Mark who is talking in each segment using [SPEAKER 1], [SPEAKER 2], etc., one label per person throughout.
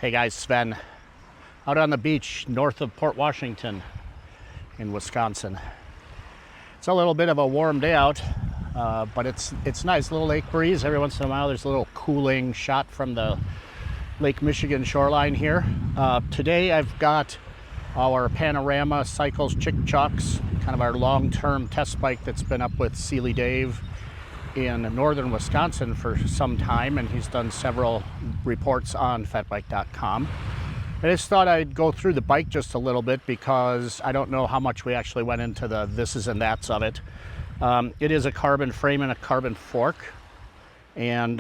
[SPEAKER 1] Hey guys, Sven, out on the beach north of Port Washington in Wisconsin. It's a little bit of a warm day out, but it's nice. Little lake breeze. Every once in a while there's a little cooling shot from the Lake Michigan shoreline here. Today I've got our Panorama Cycles Chic Chocs, kind of our long-term test bike that's been up with Sealy Dave in northern Wisconsin for some time, and he's done several reports on fatbike.com. I just thought I'd go through the bike just a little bit because I don't know how much we actually went into the thises and that's of it. It is a carbon frame and a carbon fork, and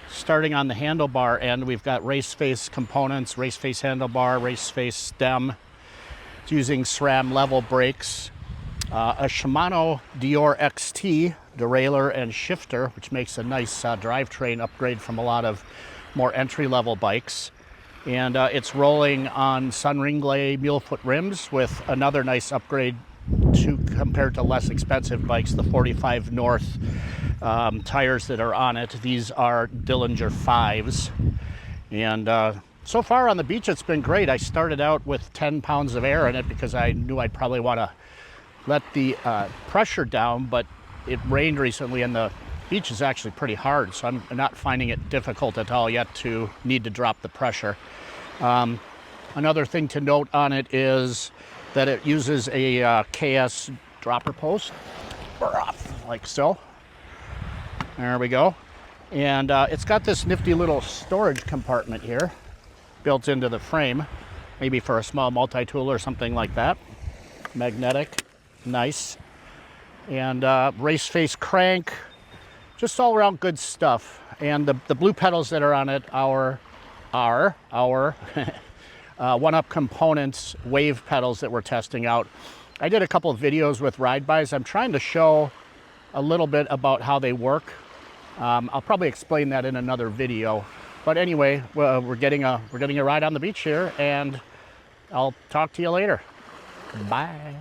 [SPEAKER 1] starting on the handlebar end, we've got race face components, race face handlebar, race face stem. It's using SRAM level brakes, a Shimano Deore XT derailleur and shifter, which makes a nice drivetrain upgrade from a lot of more entry-level bikes. And it's rolling on Sunringley mule-foot rims with another nice upgrade compared to less expensive bikes, the 45 North tires that are on it. These are Dillinger 5s. And so far on the beach, it's been great. I started out with 10 pounds of air in it because I knew I'd probably want to let the pressure down, but it rained recently and the beach is actually pretty hard, so I'm not finding it difficult at all yet to need to drop the pressure. Another thing to note on it is that it uses a KS dropper post, like so. There we go. And it's got this nifty little storage compartment here built into the frame, maybe for a small multi-tool or something like that. Magnetic, nice. And race face crank, just all around good stuff. And the blue pedals that are on it are our One-Up Components wave pedals that we're testing out. I did a couple of videos with ride-bys. I'm trying to show a little bit about how they work. I'll probably explain that in another video. But anyway, we're getting a ride on the beach here, and I'll talk to you later. Bye.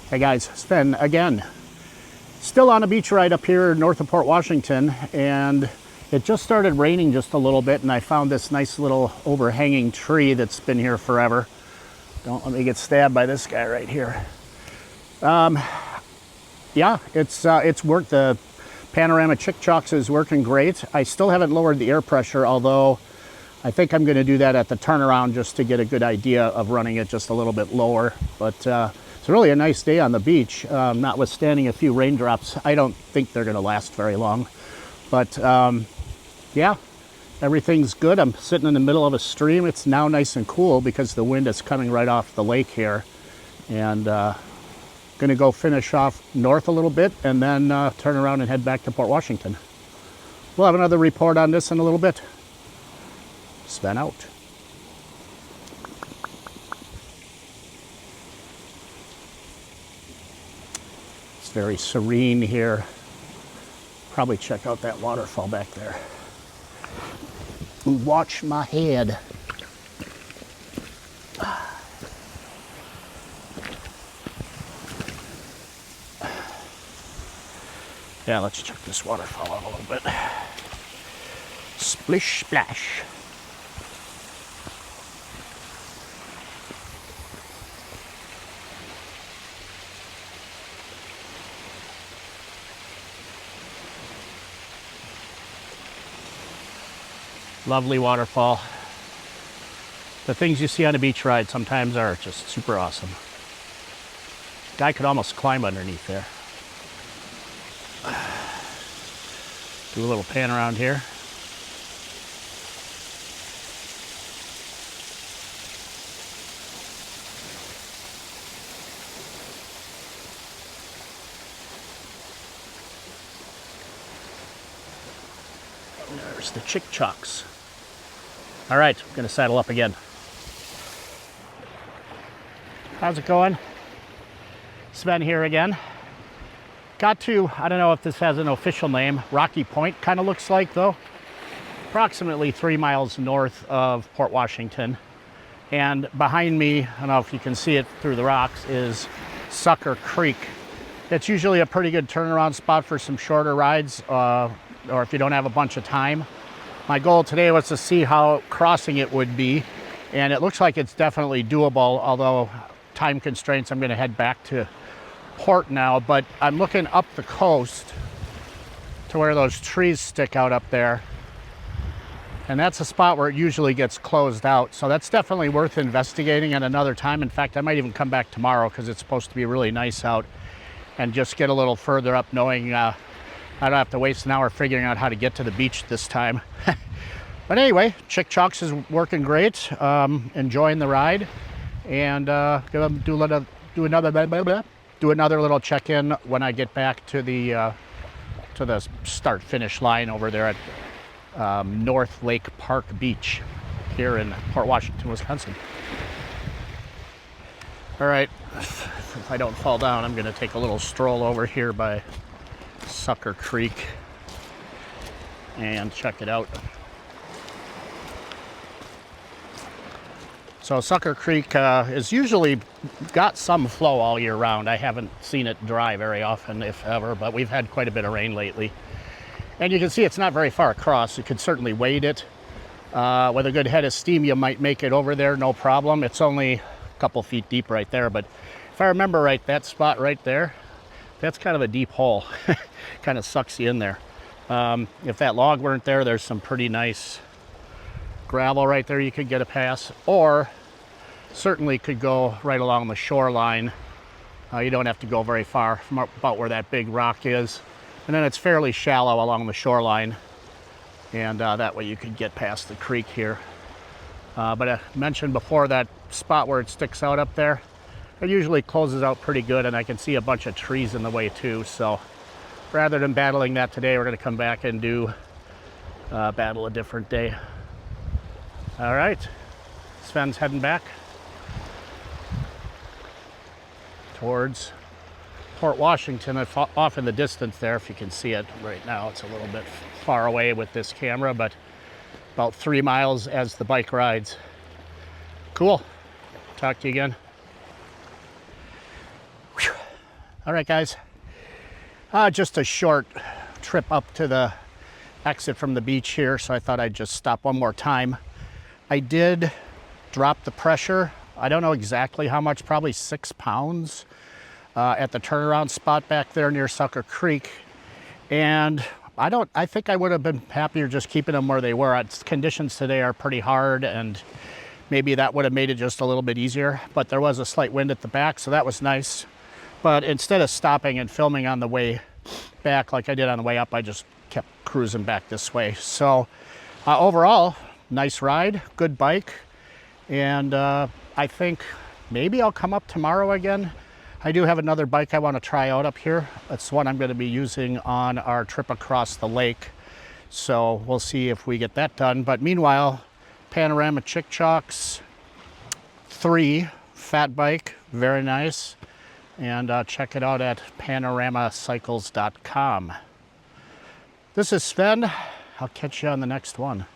[SPEAKER 1] Hey guys, Sven again. Still on a beach ride up here north of Port Washington, and it just started raining just a little bit, and I found this nice little overhanging tree that's been here forever. Don't let me get stabbed by this guy right here. Yeah, it's worked. The Panorama Chic Chocs is working great. I still haven't lowered the air pressure, although I think I'm going to do that at the turnaround just to get a good idea of running it just a little bit lower. But it's really a nice day on the beach, notwithstanding a few raindrops. I don't think they're going to last very long. But yeah, everything's good. I'm sitting in the middle of a stream. It's now nice and cool because the wind is coming right off the lake here. And going to go finish off north a little bit and then turn around and head back to Port Washington. We'll have another report on this in a little bit. Sven out. It's very serene here. Probably check out that waterfall back there. Watch my head. Yeah, let's check this waterfall out a little bit. Splish splash. Lovely waterfall. The things you see on a beach ride sometimes are just super awesome. Guy could almost climb underneath there. Do a little pan around here. There's the Chic Chocs. All right, I'm gonna saddle up again. How's it going? Sven here again. Got to, I don't know if this has an official name, Rocky Point kind of looks like though. Approximately 3 miles north of Port Washington. And behind me, I don't know if you can see it through the rocks, is Sucker Creek. It's usually a pretty good turnaround spot for some shorter rides, or if you don't have a bunch of time. My goal today was to see how crossing it would be, and it looks like it's definitely doable, although time constraints, I'm gonna head back to port now, but I'm looking up the coast to where those trees stick out up there. And that's a spot where it usually gets closed out. So that's definitely worth investigating at another time. In fact, I might even come back tomorrow because it's supposed to be really nice out, and just get a little further up, knowing I don't have to waste an hour figuring out how to get to the beach this time. But anyway, Chic Chocs is working great. Enjoying the ride, and gonna do another little check-in when I get back to the start-finish line over there at North Lake Park Beach here in Port Washington, Wisconsin. All right, if I don't fall down, I'm gonna take a little stroll over here by Sucker Creek and check it out. So Sucker Creek is usually got some flow all year round. I haven't seen it dry very often, if ever, but we've had quite a bit of rain lately. And you can see it's not very far across. You could certainly wade it. With a good head of steam, you might make it over there, no problem. It's only a couple feet deep right there, but if I remember right, that spot right there, that's kind of a deep hole. Kind of sucks you in there. If that log weren't there, there's some pretty nice gravel right there you could get a pass, or certainly could go right along the shoreline. You don't have to go very far from about where that big rock is. And then it's fairly shallow along the shoreline, and that way you could get past the creek here. But I mentioned before, that spot where it sticks out up there, it usually closes out pretty good, and I can see a bunch of trees in the way too. So rather than battling that today, we're gonna come back and do battle a different day. All right, Sven's heading back towards Port Washington, off in the distance there, if you can see it right now. It's a little bit far away with this camera, but about 3 miles as the bike rides. Cool. Talk to you again. Whew. All right, guys. Just a short trip up to the exit from the beach here, so I thought I'd just stop one more time. I did drop the pressure. I don't know exactly how much, probably 6 pounds. At the turnaround spot back there near Sucker Creek, and I think I would have been happier just keeping them where they were. Conditions today are pretty hard, and maybe that would have made it just a little bit easier, but there was a slight wind at the back, so that was nice. But instead of stopping and filming on the way back like I did on the way up, I just kept cruising back this way. So overall, nice ride, good bike, and I think maybe I'll come up tomorrow again. I do have another bike I want to try out up here. That's one I'm going to be using on our trip across the lake. So we'll see if we get that done. But meanwhile, Panorama Chic Chocs 3 fat bike, very nice. And check it out at panoramacycles.com. This is Sven. I'll catch you on the next one.